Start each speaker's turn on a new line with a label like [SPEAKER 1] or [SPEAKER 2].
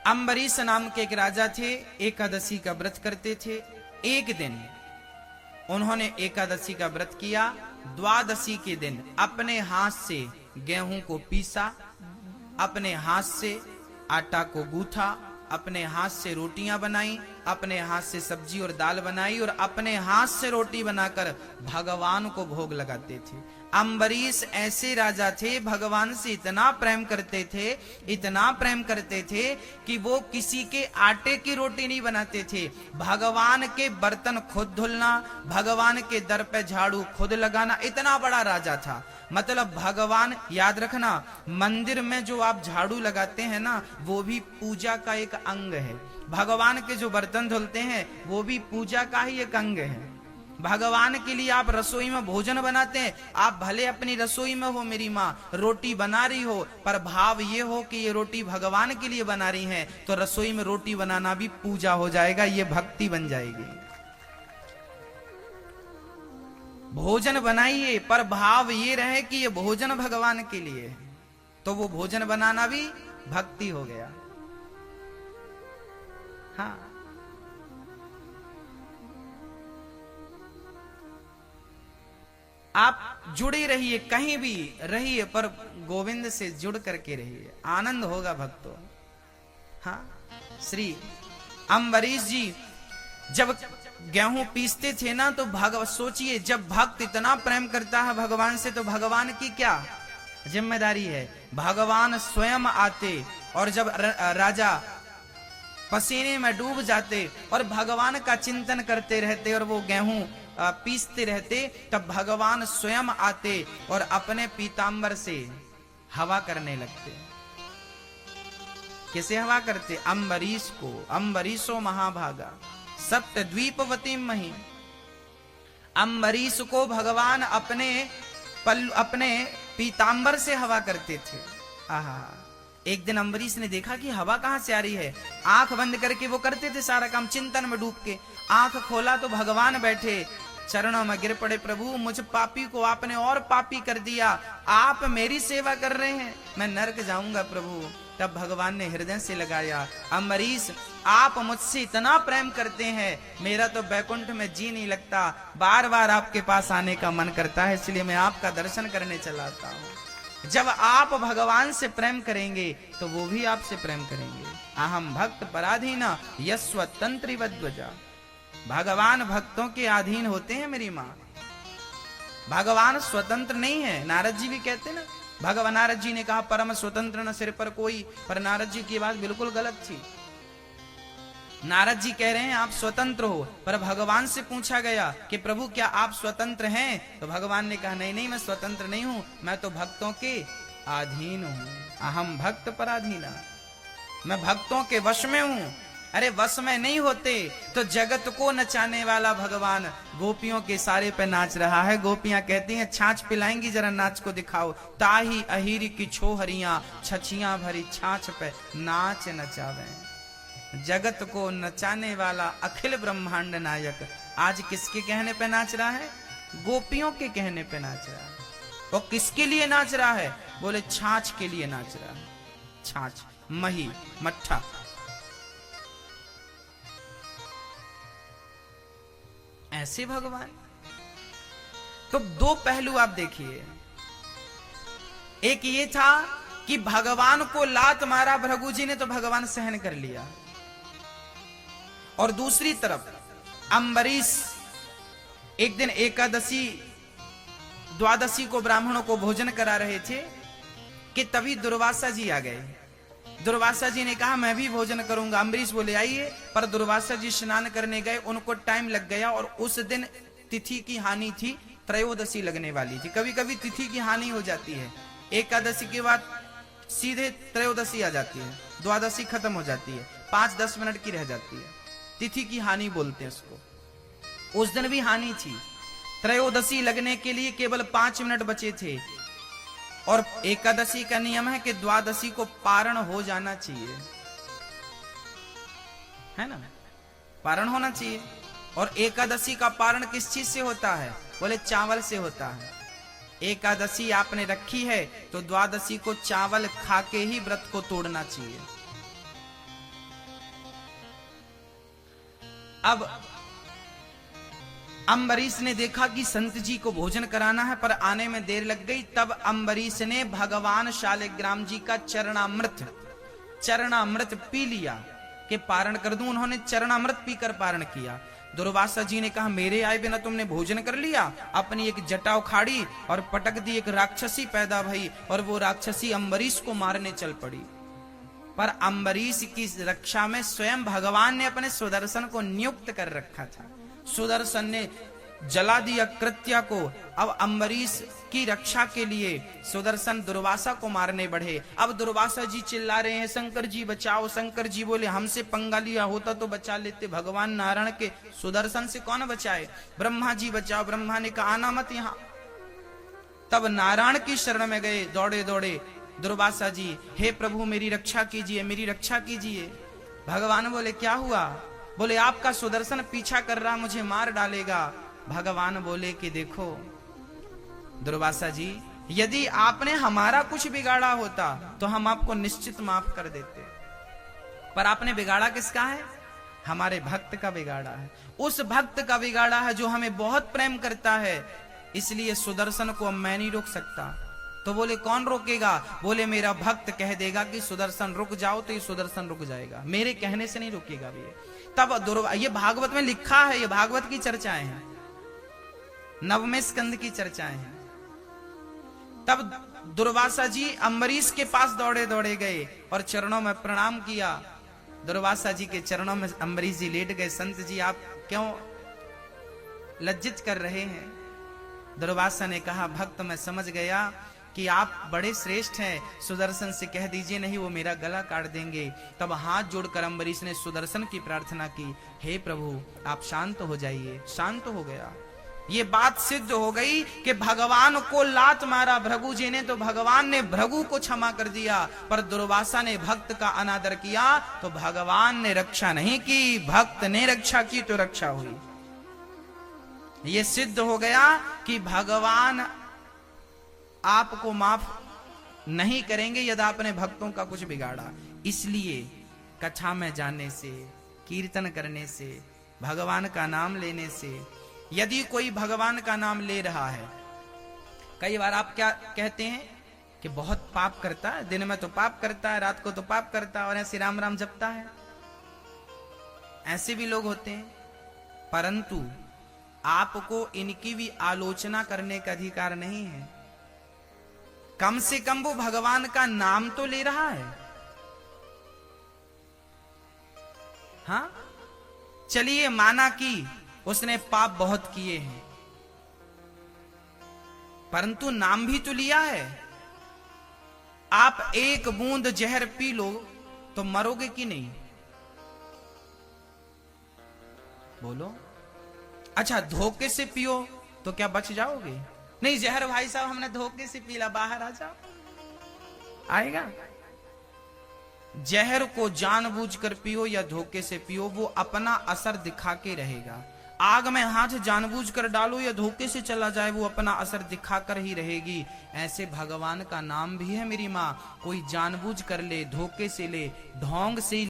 [SPEAKER 1] अम्बरीश नाम के एक राजा थे, एकादशी का व्रत करते थे। एक दिन उन्होंने एकादशी का व्रत किया। द्वादशी के दिन अपने हाथ से गेहूं को पीसा, अपने हाथ से आटा को गूथा, अपने हाथ से रोटियां बनाई, अपने हाथ से सब्जी और दाल बनाई और अपने हाथ से रोटी बनाकर भगवान को भोग लगाते थे। अम्बरीश ऐसे राजा थे, भगवान से इतना प्रेम करते थे, इतना प्रेम करते थे कि वो किसी के आटे की रोटी नहीं बनाते थे। भगवान के बर्तन खुद धुलना, भगवान के दर पे झाड़ू खुद लगाना, इतना बड़ा राजा था। मतलब भगवान, याद रखना, मंदिर में जो आप झाड़ू लगाते हैं ना, वो भी पूजा का एक अंग है। भगवान के जो बर्तन धुलते हैं वो भी पूजा का ही एक अंग है। भगवान के लिए आप रसोई में भोजन बनाते हैं, आप भले अपनी रसोई में हो, मेरी माँ रोटी बना रही हो, पर भाव ये हो कि ये रोटी भगवान के लिए बना रही है, तो रसोई में रोटी बनाना भी पूजा हो जाएगा, ये भक्ति बन जाएगी। भोजन बनाइए पर भाव ये रहे कि ये भोजन भगवान के लिए है, तो वो भोजन बनाना भी भक्ति हो गया। हाँ, आप जुड़े रहिए, कहीं भी रहिए, पर गोविंद से जुड़ करके रहिए, आनंद होगा भक्तों। हाँ, श्री अम्बरीश जी जब गेहूं पीसते थे ना, तो सोचिए, जब भक्त इतना प्रेम करता है भगवान से, तो भगवान की क्या जिम्मेदारी है। भगवान स्वयं आते और जब राजा पसीने में डूब जाते और भगवान का चिंतन करते रहते और वो गेहूं पीसते रहते, तब भगवान स्वयं आते और अपने पीतांबर से हवा करने लगते। किसे हवा करते? अम्बरीश को। अम्बरीशो महाभागा सप्त द्वीपवती मही। अम्बरीश को भगवान अपने पीतांबर से हवा करते थे। आहा, एक दिन अम्बरीश ने देखा कि हवा कहां से आ रही है। आंख बंद करके वो करते थे सारा काम, चिंतन में डूब के। आंख खोला तो भगवान बैठे, चरणों में गिर पड़े, प्रभु मुझ पापी को आपने और पापी कर दिया, आप मेरी सेवा कर रहे हैं, मैं नरक जाऊंगा प्रभु। तब भगवान ने हृदय से लगाया, अम्बरीश आप मुझसे इतना प्रेम करते हैं, मेरा तो बैकुंठ में जी नहीं लगता, बार बार आपके पास आने का मन करता है, इसलिए मैं आपका दर्शन करने चला आता हूँ। जब आप भगवान से प्रेम करेंगे तो वो भी आपसे प्रेम करेंगे। अहम भक्त पराधीना यस्वतंत्रिवद्वजा। भगवान भक्तों के अधीन होते हैं मेरी माँ। भगवान स्वतंत्र नहीं है। नारद जी भी कहते ना, भगवान नारद जी ने कहा परम स्वतंत्र न सिर पर कोई, पर नारद जी की बात बिल्कुल गलत थी। नारद जी कह रहे हैं आप स्वतंत्र हो, पर भगवान से पूछा गया कि प्रभु क्या आप स्वतंत्र हैं? तो भगवान ने कहा नहीं नहीं, मैं स्वतंत्र नहीं हूं, मैं तो भक्तों के अधीन हूं। अहम भक्त पराधीना, मैं भक्तों के वश में हूं। अरे वश में नहीं होते तो जगत को नचाने वाला भगवान गोपियों के सारे पे नाच रहा है। गोपियां कहती हैं छाछ पिलाएंगी, जरा नाच को दिखाओ। ताही अहीर की छोहरियां छछियां भरी छाछ पे नाच नचावे। जगत को नचाने वाला अखिल ब्रह्मांड नायक आज किसके कहने पे नाच रहा है? गोपियों के कहने पे नाच रहा है। वो किसके लिए नाच रहा है? बोले छाछ के लिए नाच रहा है। छाछ, मही, मट्ठा। ऐसे भगवान। तो दो पहलू आप देखिए, एक ये था कि भगवान को लात मारा भृगु जी ने तो भगवान सहन कर लिया, और दूसरी तरफ अम्बरीश एक दिन एकादशी द्वादशी को ब्राह्मणों को भोजन करा रहे थे कि तभी दुर्वासा जी आ गए। दुर्वासा जी ने कहा मैं भी भोजन करूंगा। अम्बरीश बोले आइए, पर दुर्वासा जी स्नान करने गए, उनको टाइम लग गया और उस दिन तिथि की हानि थी, त्रयोदशी लगने वाली थी। कभी कभी तिथि की हानि हो जाती है, एकादशी के बाद सीधे त्रयोदशी आ जाती है, द्वादशी खत्म हो जाती है, 5-10 मिनट की रह जाती है, तिथि की हानि बोलते हैं उसको। उस दिन भी हानि थी, त्रयोदशी लगने के लिए केवल 5 मिनट बचे थे, और एकादशी का नियम है कि द्वादशी को पारण हो जाना चाहिए, है ना, पारण होना चाहिए। और एकादशी का पारण किस चीज से होता है? बोले चावल से होता है। एकादशी आपने रखी है तो द्वादशी को चावल खा के ही व्रत को तोड़ना चाहिए। अब अम्बरीश ने देखा कि संत जी को भोजन कराना है, पर आने में देर लग गई। तब अम्बरीश ने भगवान शालिग्राम जी का चरणामृत पी लिया कि पारण कर दूं। उन्होंने चरणामृत पीकर पारण किया। दुर्वासा जी ने कहा, मेरे आए बिना तुमने भोजन कर लिया। अपनी एक जटा उखाड़ी और पटक दी। एक राक्षसी पैदा भई और वो राक्षसी अम्बरीश को मारने चल पड़ी। पर अम्बरीश की रक्षा में स्वयं भगवान ने अपने सुदर्शन को नियुक्त कर रखा था। सुदर्शन ने जला दिया कृत्या को। अब अम्बरीश की रक्षा के लिए सुदर्शन दुर्वासा को मारने बढ़े। अब दुर्वासा जी चिल्ला रहे हैं, शंकर जी बचाओ। शंकर जी बोले, हमसे पंगा लिया होता तो बचा लेते, भगवान नारायण के सुदर्शन से कौन बचाए। ब्रह्मा जी बचाओ। ब्रह्मा ने कहा, आना मत यहां। तब नारायण की शरण में गए दौड़े दौड़े दुर्वासा जी, हे प्रभु मेरी रक्षा कीजिए, मेरी रक्षा कीजिए। भगवान बोले, क्या हुआ। बोले, आपका सुदर्शन पीछा कर रहा, मुझे मार डालेगा। भगवान बोले कि देखो दुर्वासा जी, यदि आपने हमारा कुछ बिगाड़ा होता तो हम आपको निश्चित माफ कर देते, पर आपने बिगाड़ा किसका है। हमारे भक्त का बिगाड़ा है। उस भक्त का बिगाड़ा है जो हमें बहुत प्रेम करता है, इसलिए सुदर्शन को मैं नहीं रोक सकता। तो बोले, कौन रोकेगा। बोले, मेरा भक्त कह देगा कि सुदर्शन रुक जाओ तो ये सुदर्शन रुक जाएगा, मेरे कहने से नहीं रुकेगा भी। तब ये भागवत में लिखा है, ये भागवत की चर्चाएं हैं, नवमें स्कंद की चर्चाएं हैं। तब दुर्वासा जी अम्बरीश के पास दौड़े दौड़े गए और चरणों में प्रणाम किया। दुर्वासा जी के चरणों में अम्बरीश जी लेट गए। संत जी, आप क्यों लज्जित कर रहे हैं। दुर्वासा ने कहा, भक्त मैं समझ गया कि आप बड़े श्रेष्ठ हैं, सुदर्शन से कह दीजिए, नहीं वो मेरा गला काट देंगे। तब हाथ जोड़कर अम्बरीश ने सुदर्शन की प्रार्थना की, हे प्रभु आप शांत हो जाइए। शांत हो गया। ये बात सिद्ध हो गई कि भगवान को लात मारा भृगु जी ने तो भगवान ने भृगु को क्षमा कर दिया, पर दुर्वासा ने भक्त का अनादर किया तो भगवान ने रक्षा नहीं की, भक्त ने रक्षा की तो रक्षा हुई। ये सिद्ध हो गया कि भगवान आपको माफ नहीं करेंगे यदि आपने भक्तों का कुछ बिगाड़ा। इसलिए कथा में जाने से, कीर्तन करने से, भगवान का नाम लेने से, यदि कोई भगवान का नाम ले रहा है, कई बार आप क्या कहते हैं कि बहुत पाप करता है, दिन में तो पाप करता है, रात को तो पाप करता है और ऐसे राम राम जपता है। ऐसे भी लोग होते हैं, परंतु आपको इनकी भी आलोचना करने का अधिकार नहीं है। कम से कम वो भगवान का नाम तो ले रहा है। हाँ, चलिए माना कि उसने पाप बहुत किए हैं, परंतु नाम भी तो लिया है। आप एक बूंद जहर पी लो तो मरोगे कि नहीं, बोलो। अच्छा, धोखे से पियो तो क्या बच जाओगे। नहीं, जहर भाई साहब हमने धोखे से पीला, बाहर आ जाओ, आएगा। जहर को जानबूझकर पियो या धोखे से पियो, वो अपना असर दिखा के रहेगा। आग में हाथ जानबूझकर डालो या धोखे से चला जाए, वो अपना असर दिखाकर ही रहेगी। ऐसे भगवान का नाम भी है मेरी माँ, कोई जानबूझ कर ले, धोखे से ले, ढोंग से